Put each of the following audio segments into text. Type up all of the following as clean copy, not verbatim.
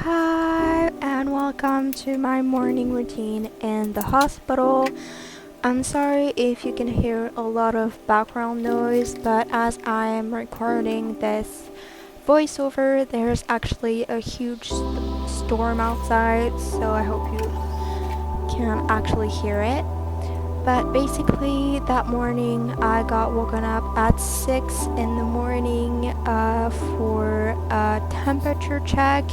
Hi, and welcome to my morning routine in the hospital. I'm sorry if you can hear a lot of background noise, but as I am recording this voiceover, there's actually a huge storm outside, so I hope you can actually hear it. But basically, that morning I got woken up at 6 in the morning for a temperature check,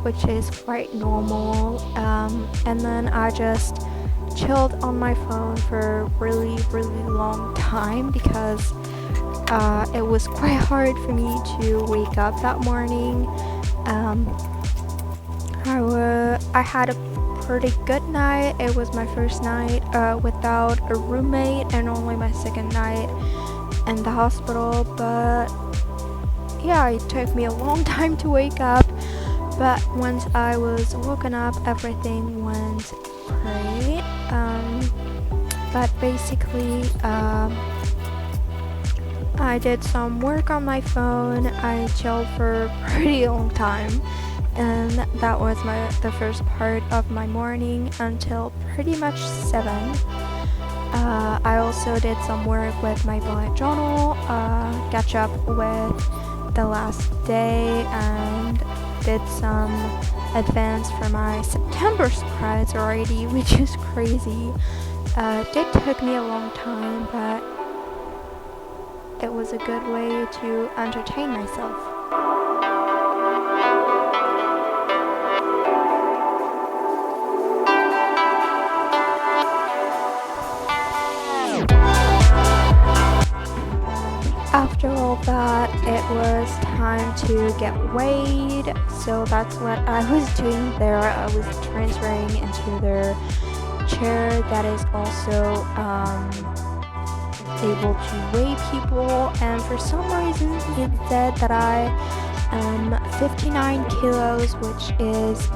which is quite normal. And then I just chilled on my phone for a really long time because it was quite hard for me to wake up that morning. I had a pretty good night. It was my first night without a roommate and only my second night in the hospital, but yeah, it took me a long time to wake up, but once I was woken up, everything went great. But basically, I did some work on my phone. I chilled for a pretty long time, and that was the first part of my morning until pretty much 7. I also did some work with my bullet journal, catch up with the last day, and did some advance for my September surprise already, which is crazy. It did take me a long time, but it was a good way to entertain myself. After all that, it was time to get weighed, so that's what I was doing there. I was transferring into their chair that is also able to weigh people, and for some reason it said that I am 59 kilos, which is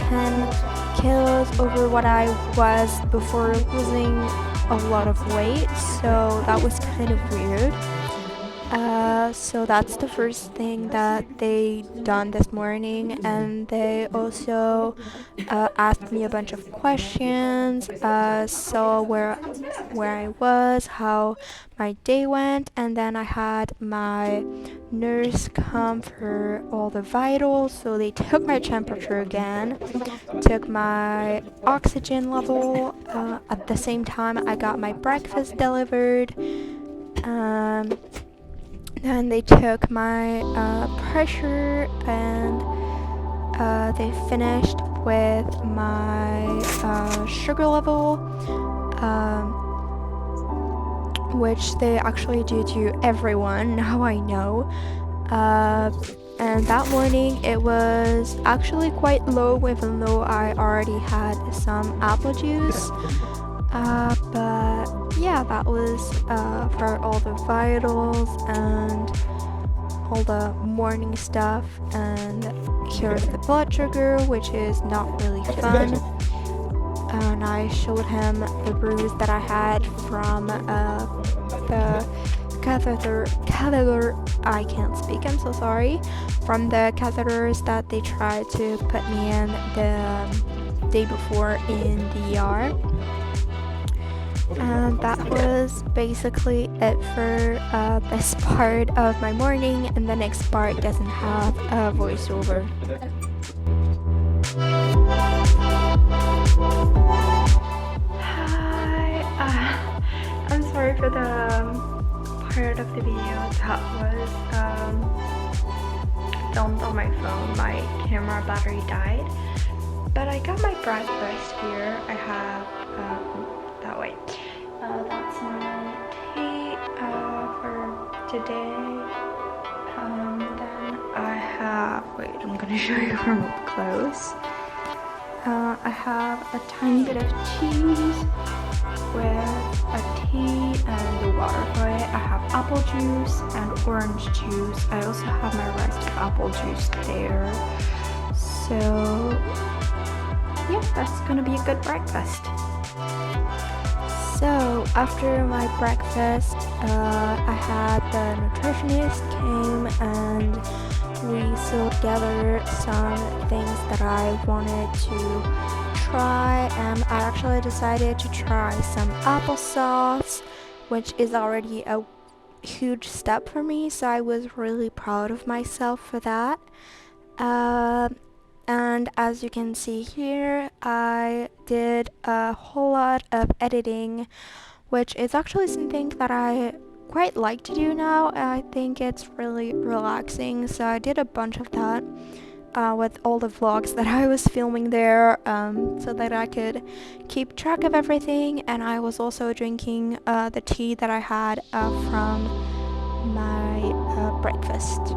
10 kilos over what I was before losing a lot of weight, so that was kind of weird. So that's the first thing that they done this morning, and they also asked me a bunch of questions, saw where I was, how my day went, and then I had my nurse come for all the vitals, so they took my temperature again, took my oxygen level, at the same time I got my breakfast delivered. Then they took my pressure, and they finished with my sugar level, which they actually do to everyone, now I know. And that morning it was actually quite low, even though I already had some apple juice. But yeah, that was for all the vitals and all the morning stuff. And here's the blood sugar, which is not really fun. And I showed him the bruise that I had from the catheter. I can't speak, I'm so sorry. From the catheters that they tried to put me in the day before in the ER. And that was basically it for this part of my morning, and the next part doesn't have a voiceover. Hi, I'm sorry for the part of the video that was filmed on my phone. My camera battery died, but I got my breakfast here. I have that way. That's my tea for today. Then I have, wait, I'm gonna show you from up close. I have a tiny bit of cheese with a tea and the water for it. I have apple juice and orange juice. I also have my rest of apple juice there. So yeah, that's gonna be a good breakfast. So after my breakfast, I had the nutritionist came and we still together some things that I wanted to try, and I actually decided to try some applesauce, which is already a huge step for me, so I was really proud of myself for that. And as you can see here, I did a whole lot of editing, which is actually something that I quite like to do now. I think it's really relaxing, so I did a bunch of that with all the vlogs that I was filming there, so that I could keep track of everything. And I was also drinking the tea that I had from my breakfast.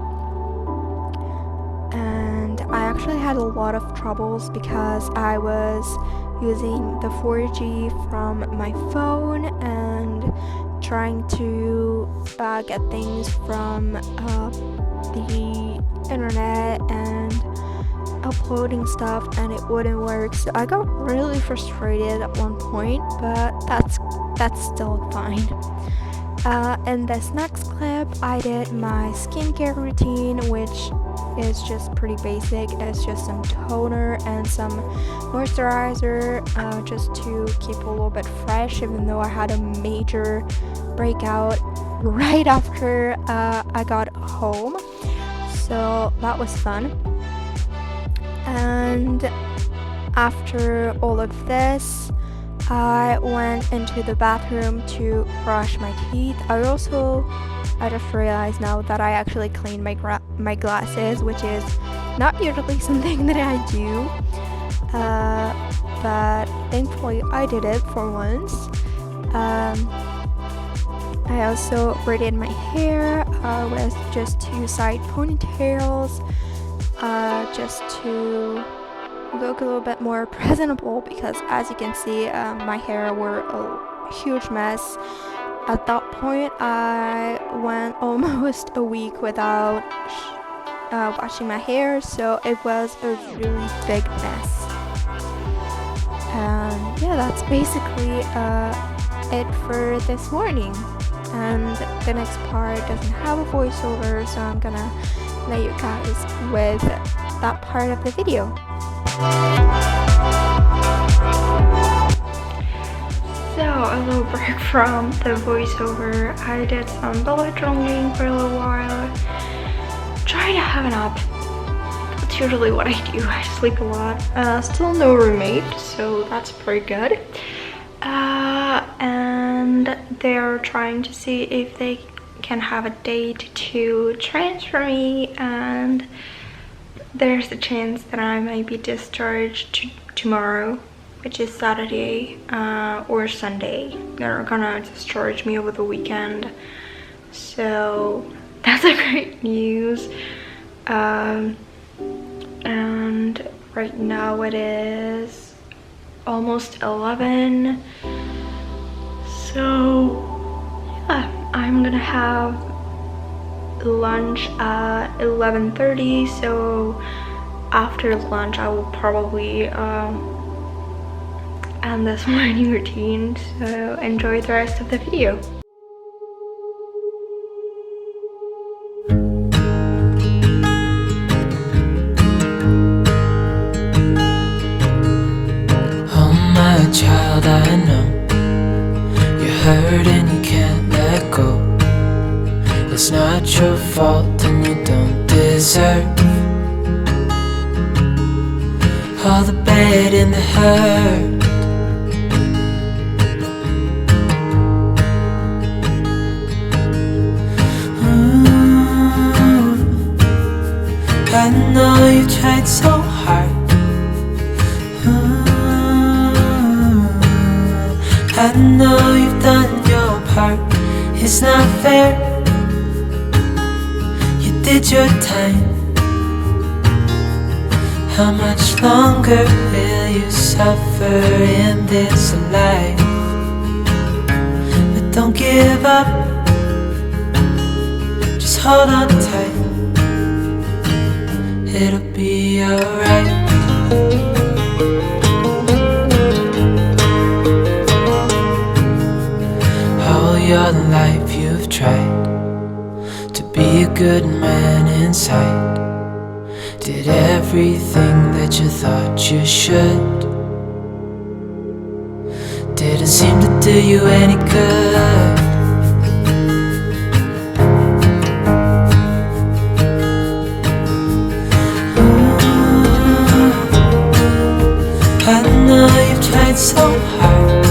And I actually had a lot of troubles because I was using the 4G from my phone and trying to get things from the internet and uploading stuff, and it wouldn't work, so I got really frustrated at one point, but that's still fine. In this next clip, I did my skincare routine, which is just pretty basic. It's just some toner and some moisturizer, just to keep a little bit fresh, even though I had a major breakout right after I got home. So that was fun. And after all of this, I went into the bathroom to brush my teeth. I just realized now that I actually cleaned my glasses, which is not usually something that I do, but thankfully I did it for once. I also braided my hair with just 2 side ponytails, just to look a little bit more presentable, because as you can see, my hair were a huge mess. At that point, I went almost a week without washing my hair, so it was a really big mess. And yeah, that's basically it for this morning. And the next part doesn't have a voiceover, so I'm gonna let you guys with that part of the video. So, a little break from the voiceover. I did some bullet journaling for a little while. Try to have a nap. That's usually what I do. I sleep a lot. Still no roommate, so that's pretty good. And they're trying to see if they can have a date to transfer me, and there's a chance that I might be discharged tomorrow, which is Saturday or Sunday. They're gonna discharge me over the weekend, so that's a great news. And right now it is almost 11, so yeah, I'm gonna have lunch at 11:30, so after lunch I will probably end this morning routine, so enjoy the rest of the video. Oh my child, I know you're hurt and you can't let go. It's not your fault and you don't deserve all the bad and the hurt. I know you tried so hard. I know you've done your part. It's not fair. You did your time. How much longer will you suffer in this life? But don't give up. Just hold on tight. It'll be alright. All your life you've tried to be a good man inside, Did everything that you thought you should. Didn't seem to do you any good. I know you've tried so hard.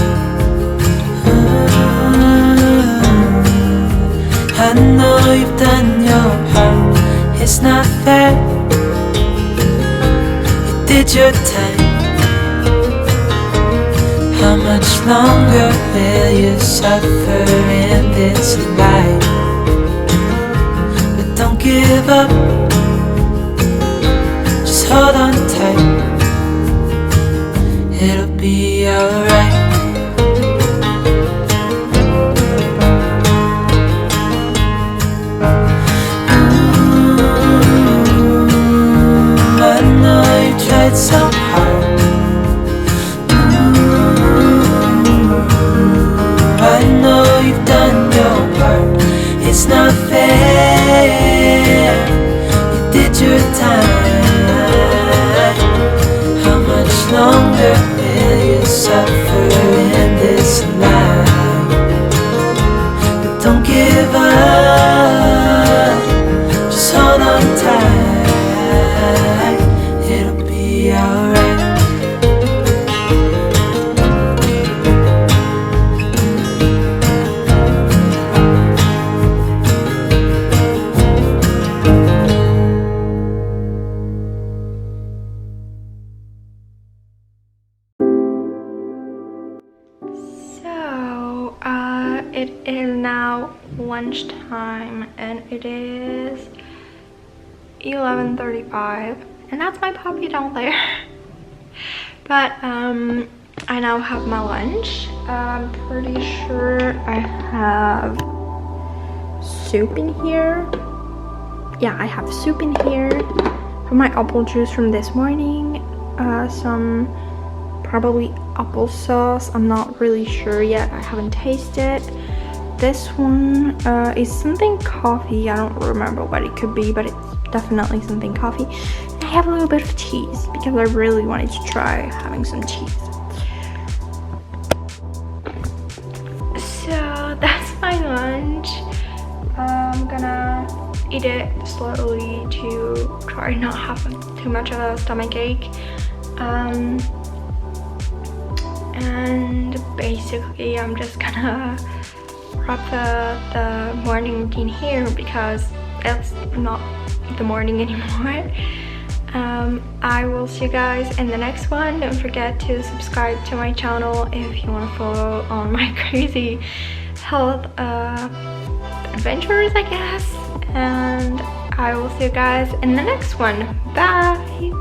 I know you've done your part. It's not fair. You did your time. How much longer will you suffer in this life? But don't give up. Just hold on tight. It'll be alright. I know you tried so hard. I know you've done your part. It's not fair. You did your time. How much longer will you suffer in this life? But don't give up. Just hold on tight. It'll be alright. It is now lunchtime and it is 11:35 and that's my puppy down there. But I now have my lunch. I'm pretty sure I have soup in here. Yeah, I have soup in here from my apple juice from this morning. Some probably applesauce. I'm not really sure yet. I haven't tasted. This one is something coffee. I don't remember what it could be, but it's definitely something coffee. And I have a little bit of cheese because I really wanted to try having some cheese. So that's my lunch. I'm gonna eat it slowly to try not have too much of a stomach ache. And basically I'm just gonna wrap the morning routine here because it's not the morning anymore. I will see you guys in the next one. Don't forget to subscribe to my channel if you want to follow on my crazy health adventures, I guess. And I will see you guys in the next one. Bye!